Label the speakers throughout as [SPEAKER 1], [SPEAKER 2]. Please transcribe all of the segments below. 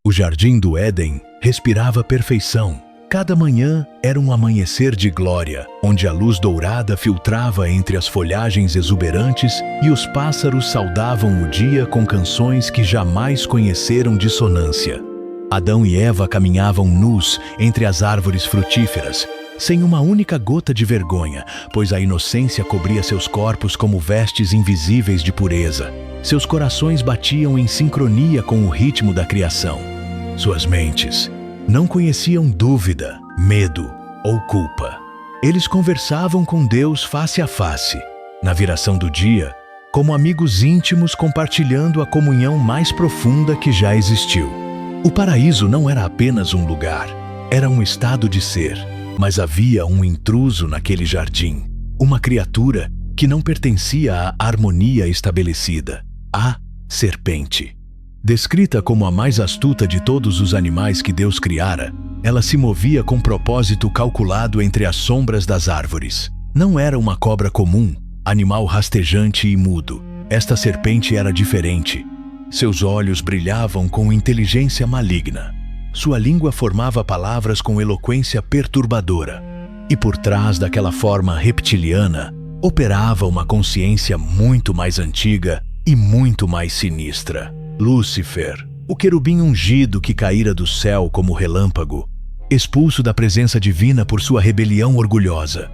[SPEAKER 1] O jardim do Éden respirava perfeição. Cada manhã era um amanhecer de glória, onde a luz dourada filtrava entre as folhagens exuberantes e os pássaros saudavam o dia com canções que jamais conheceram dissonância. Adão e Eva caminhavam nus entre as árvores frutíferas, sem uma única gota de vergonha, pois a inocência cobria seus corpos como vestes invisíveis de pureza. Seus corações batiam em sincronia com o ritmo da criação. Suas mentes não conheciam dúvida, medo ou culpa. Eles conversavam com Deus face a face, na viração do dia, como amigos íntimos compartilhando a comunhão mais profunda que já existiu. O paraíso não era apenas um lugar, era um estado de ser, mas havia um intruso naquele jardim, uma criatura que não pertencia à harmonia estabelecida, a serpente. Descrita como a mais astuta de todos os animais que Deus criara, ela se movia com propósito calculado entre as sombras das árvores. Não era uma cobra comum, animal rastejante e mudo. Esta serpente era diferente. Seus olhos brilhavam com inteligência maligna. Sua língua formava palavras com eloquência perturbadora. E por trás daquela forma reptiliana, operava uma consciência muito mais antiga e muito mais sinistra. Lúcifer, o querubim ungido que caíra do céu como relâmpago, expulso da presença divina por sua rebelião orgulhosa.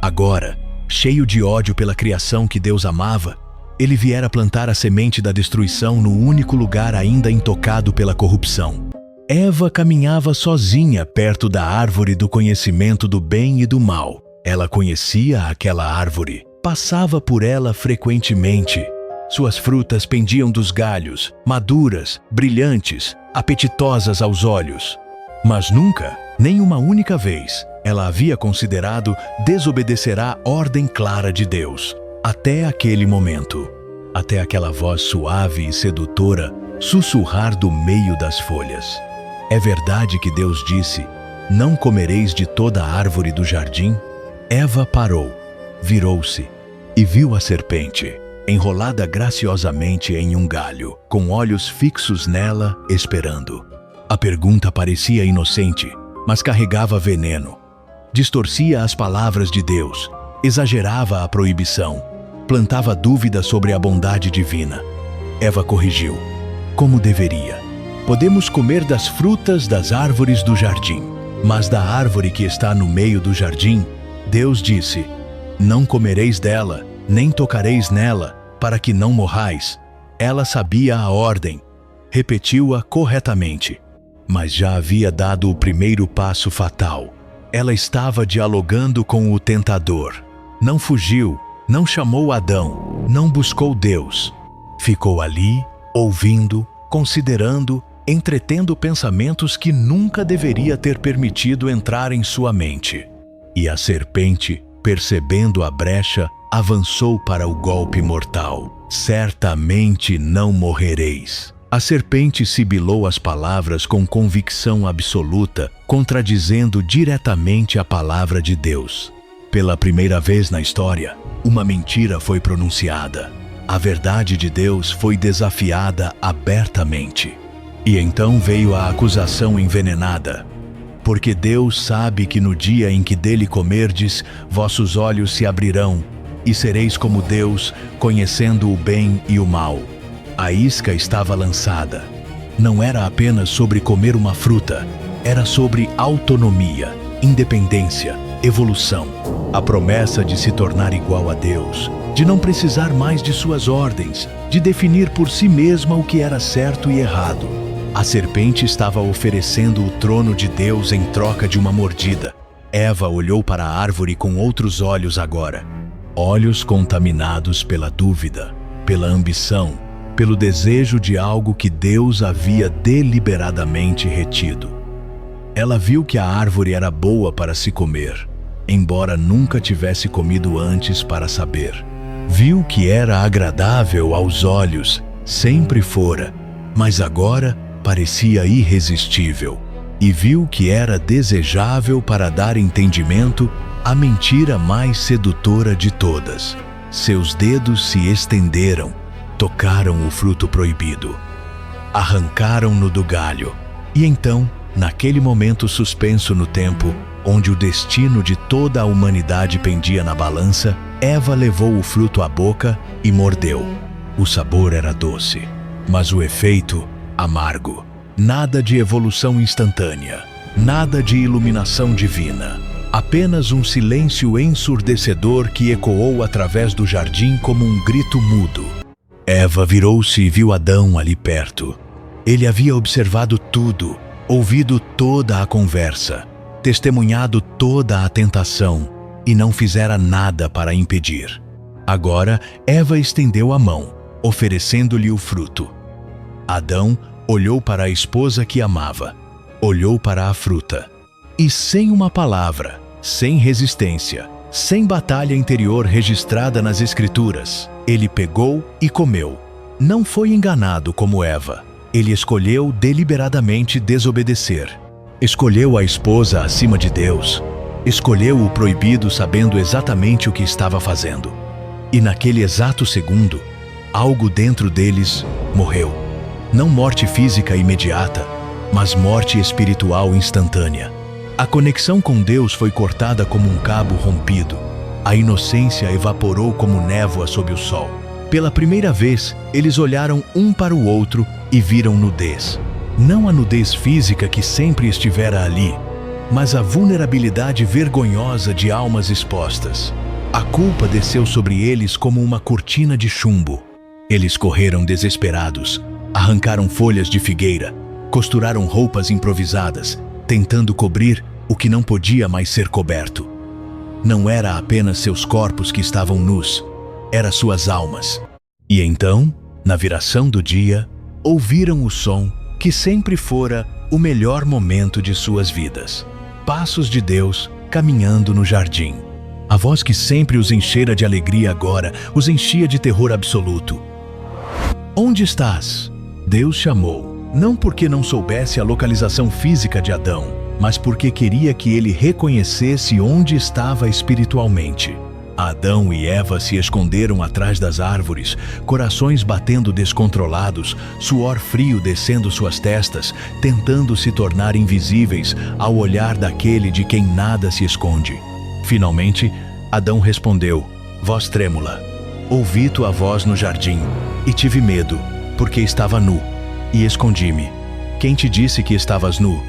[SPEAKER 1] Agora, cheio de ódio pela criação que Deus amava, ele viera plantar a semente da destruição no único lugar ainda intocado pela corrupção. Eva caminhava sozinha perto da árvore do conhecimento do bem e do mal. Ela conhecia aquela árvore, passava por ela frequentemente. Suas frutas pendiam dos galhos, maduras, brilhantes, apetitosas aos olhos. Mas nunca, nem uma única vez, ela havia considerado desobedecer à ordem clara de Deus. Até aquele momento, até aquela voz suave e sedutora sussurrar do meio das folhas. É verdade que Deus disse: "Não comereis de toda a árvore do jardim"? Eva parou, virou-se e viu a serpente, enrolada graciosamente em um galho, com olhos fixos nela, esperando. A pergunta parecia inocente, mas carregava veneno. Distorcia as palavras de Deus, exagerava a proibição, plantava dúvida sobre a bondade divina. Eva corrigiu: "Como deveria. Podemos comer das frutas das árvores do jardim, mas da árvore que está no meio do jardim, Deus disse: não comereis dela, nem tocareis nela, para que não morrais." Ela sabia a ordem, repetiu-a corretamente, mas já havia dado o primeiro passo fatal. Ela estava dialogando com o tentador. Não fugiu, não chamou Adão, não buscou Deus. Ficou ali, ouvindo, considerando, entretendo pensamentos que nunca deveria ter permitido entrar em sua mente. E a serpente, percebendo a brecha, avançou para o golpe mortal. "Certamente não morrereis." A serpente sibilou as palavras com convicção absoluta, contradizendo diretamente a palavra de Deus. Pela primeira vez na história, uma mentira foi pronunciada. A verdade de Deus foi desafiada abertamente. E então veio a acusação envenenada. "Porque Deus sabe que no dia em que dele comerdes, vossos olhos se abrirão, e sereis como Deus, conhecendo o bem e o mal." A isca estava lançada. Não era apenas sobre comer uma fruta, era sobre autonomia, independência, evolução. A promessa de se tornar igual a Deus, de não precisar mais de suas ordens, de definir por si mesma o que era certo e errado. A serpente estava oferecendo o trono de Deus em troca de uma mordida. Eva olhou para a árvore com outros olhos agora. Olhos contaminados pela dúvida, pela ambição, pelo desejo de algo que Deus havia deliberadamente retido. Ela viu que a árvore era boa para se comer, embora nunca tivesse comido antes para saber. Viu que era agradável aos olhos, sempre fora, mas agora parecia irresistível. E viu que era desejável para dar entendimento à mentira mais sedutora de todas. Seus dedos se estenderam, tocaram o fruto proibido. Arrancaram-no do galho, E então, naquele momento suspenso no tempo, onde o destino de toda a humanidade pendia na balança, Eva levou o fruto à boca e mordeu. O sabor era doce, mas o efeito amargo. Nada de evolução instantânea, nada de iluminação divina. Apenas um silêncio ensurdecedor que ecoou através do jardim como um grito mudo. Eva virou-se e viu Adão ali perto. Ele havia observado tudo, ouvido toda a conversa, testemunhado toda a tentação e não fizera nada para impedir. Agora, Eva estendeu a mão, oferecendo-lhe o fruto. Adão olhou para a esposa que amava, olhou para a fruta e, sem uma palavra, sem resistência, sem batalha interior registrada nas Escrituras, ele pegou e comeu. Não foi enganado como Eva. Ele escolheu deliberadamente desobedecer. Escolheu a esposa acima de Deus. Escolheu o proibido sabendo exatamente o que estava fazendo. E naquele exato segundo, algo dentro deles morreu. Não morte física imediata, mas morte espiritual instantânea. A conexão com Deus foi cortada como um cabo rompido. A inocência evaporou como névoa sob o sol. Pela primeira vez, eles olharam um para o outro e viram nudez. Não a nudez física que sempre estivera ali, mas a vulnerabilidade vergonhosa de almas expostas. A culpa desceu sobre eles como uma cortina de chumbo. Eles correram desesperados, arrancaram folhas de figueira, costuraram roupas improvisadas, tentando cobrir o que não podia mais ser coberto. Não era apenas seus corpos que estavam nus, eram suas almas. E então, na viração do dia, ouviram o som que sempre fora o melhor momento de suas vidas. Passos de Deus caminhando no jardim. A voz que sempre os enchera de alegria agora os enchia de terror absoluto. Onde estás? Deus chamou, não porque não soubesse a localização física de Adão, mas porque queria que ele reconhecesse onde estava espiritualmente. Adão e Eva se esconderam atrás das árvores, corações batendo descontrolados, suor frio descendo suas testas, tentando se tornar invisíveis ao olhar daquele de quem nada se esconde. Finalmente, Adão respondeu, voz trêmula, ouvi tua voz no jardim, e tive medo, porque estava nu, e escondi-me. Quem te disse que estavas nu?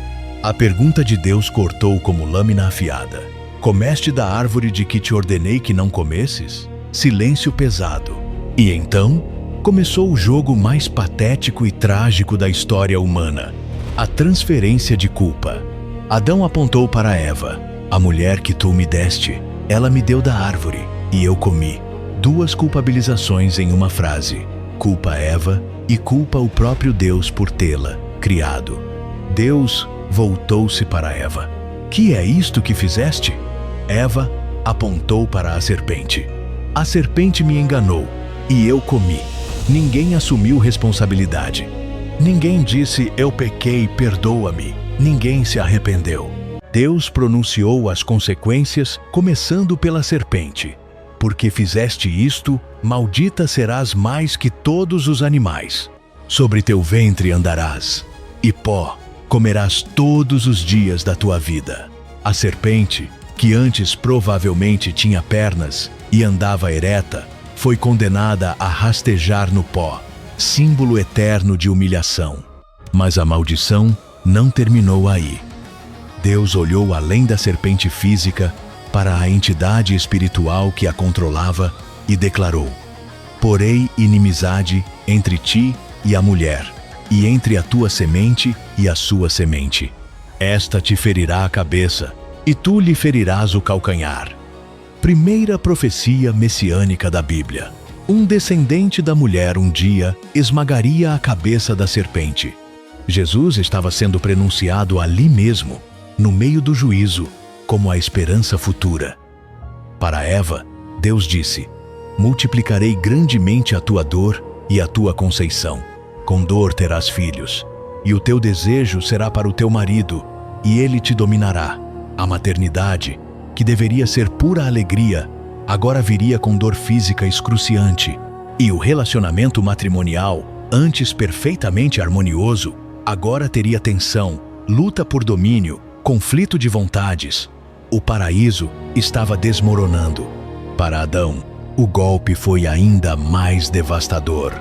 [SPEAKER 1] A pergunta de Deus cortou como lâmina afiada. Comeste da árvore de que te ordenei que não comesses? Silêncio pesado. E então, começou o jogo mais patético e trágico da história humana. A transferência de culpa. Adão apontou para Eva. A mulher que tu me deste, ela me deu da árvore, e eu comi. Duas culpabilizações em uma frase. Culpa Eva e culpa o próprio Deus por tê-la criado. Deus voltou-se para Eva. Que é isto que fizeste? Eva apontou para a serpente. A serpente me enganou e eu comi. Ninguém assumiu responsabilidade. Ninguém disse, eu pequei, perdoa-me. Ninguém se arrependeu. Deus pronunciou as consequências, começando pela serpente. Porque fizeste isto, maldita serás mais que todos os animais. Sobre teu ventre andarás, e pó comerás todos os dias da tua vida. A serpente, que antes provavelmente tinha pernas e andava ereta, foi condenada a rastejar no pó, símbolo eterno de humilhação. Mas a maldição não terminou aí. Deus olhou além da serpente física para a entidade espiritual que a controlava e declarou: porei inimizade entre ti e a mulher, e entre a tua semente e a sua semente. Esta te ferirá a cabeça, e tu lhe ferirás o calcanhar. Primeira profecia messiânica da Bíblia. Um descendente da mulher um dia esmagaria a cabeça da serpente. Jesus estava sendo prenunciado ali mesmo, no meio do juízo, como a esperança futura. Para Eva, Deus disse: multiplicarei grandemente a tua dor e a tua conceição. Com dor terás filhos, e o teu desejo será para o teu marido, e ele te dominará. A maternidade, que deveria ser pura alegria, agora viria com dor física excruciante, e o relacionamento matrimonial, antes perfeitamente harmonioso, Agora teria tensão, luta por domínio, conflito de vontades. O paraíso estava desmoronando. Para Adão, o golpe foi ainda mais devastador,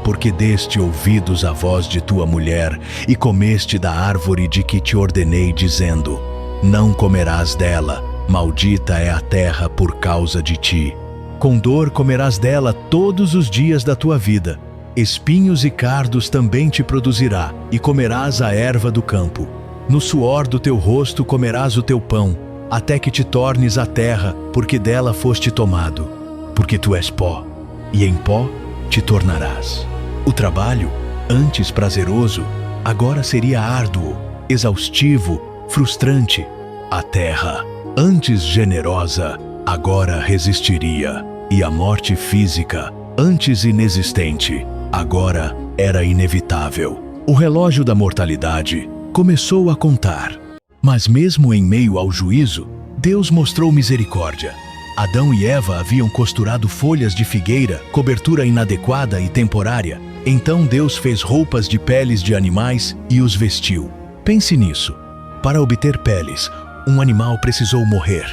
[SPEAKER 1] porque deste ouvidos à voz de tua mulher e comeste da árvore de que te ordenei, dizendo: não comerás dela, maldita é a terra por causa de ti. Com dor comerás dela todos os dias da tua vida. Espinhos e cardos também te produzirá, e comerás a erva do campo. No suor do teu rosto comerás o teu pão, até que te tornes a terra, porque dela foste tomado. Porque tu és pó, e em pó te tornarás. O trabalho, antes prazeroso, agora seria árduo, exaustivo, frustrante. A terra, antes generosa, agora resistiria, e a morte física, antes inexistente, agora era inevitável. O relógio da mortalidade começou a contar. Mas mesmo em meio ao juízo, Deus mostrou misericórdia. Adão e Eva haviam costurado folhas de figueira, cobertura inadequada e temporária. Então Deus fez roupas de peles de animais e os vestiu. Pense nisso. Para obter peles, um animal precisou morrer.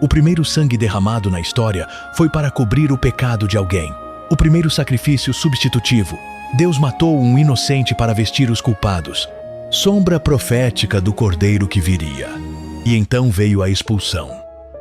[SPEAKER 1] O primeiro sangue derramado na história foi para cobrir o pecado de alguém. O primeiro sacrifício substitutivo. Deus matou um inocente para vestir os culpados. Sombra profética do cordeiro que viria. E então veio a expulsão.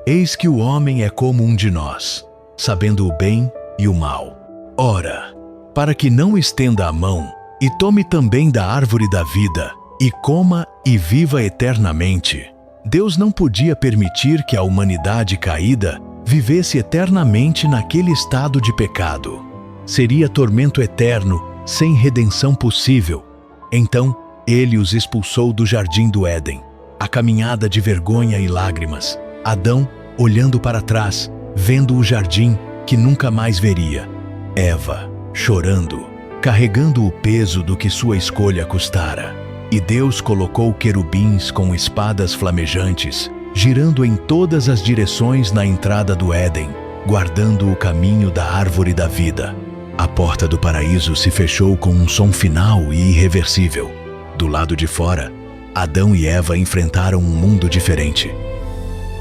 [SPEAKER 1] Eis que o homem é como um de nós, sabendo o bem e o mal. Ora, para que não estenda a mão, e tome também da árvore da vida, e coma e viva eternamente, Deus não podia permitir que a humanidade caída vivesse eternamente naquele estado de pecado. Seria tormento eterno, sem redenção possível. Então, ele os expulsou do jardim do Éden. A caminhada de vergonha e lágrimas. Adão, olhando para trás, vendo o jardim que nunca mais veria. Eva, chorando, carregando o peso do que sua escolha custara. E Deus colocou querubins com espadas flamejantes, girando em todas as direções na entrada do Éden, guardando o caminho da árvore da vida. A porta do paraíso se fechou com um som final e irreversível. Do lado de fora, Adão e Eva enfrentaram um mundo diferente.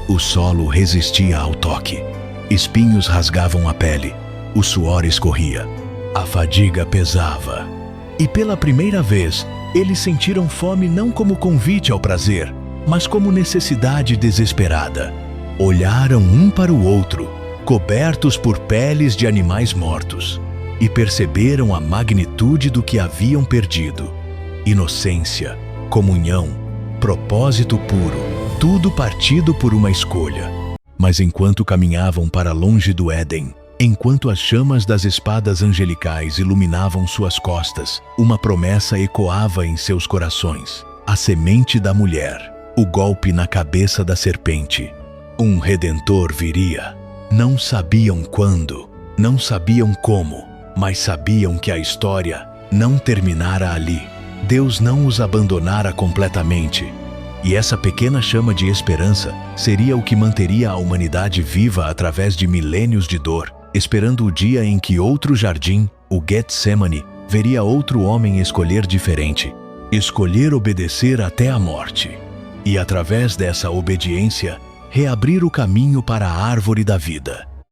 [SPEAKER 1] O solo resistia ao toque. Espinhos rasgavam a pele. O suor escorria. A fadiga pesava. E pela primeira vez, eles sentiram fome não como convite ao prazer, mas como necessidade desesperada. Olharam um para o outro, cobertos por peles de animais mortos, e perceberam a magnitude do que haviam perdido. Inocência, comunhão, propósito puro, tudo partido por uma escolha. Mas enquanto caminhavam para longe do Éden, enquanto as chamas das espadas angelicais iluminavam suas costas, uma promessa ecoava em seus corações: a semente da mulher, o golpe na cabeça da serpente. Um redentor viria. Não sabiam quando, não sabiam como, mas sabiam que a história não terminara ali. Deus não os abandonara completamente. E essa pequena chama de esperança seria o que manteria a humanidade viva através de milênios de dor, esperando o dia em que outro jardim, o Getsemane, veria outro homem escolher diferente, escolher obedecer até a morte. E através dessa obediência, reabrir o caminho para a árvore da vida.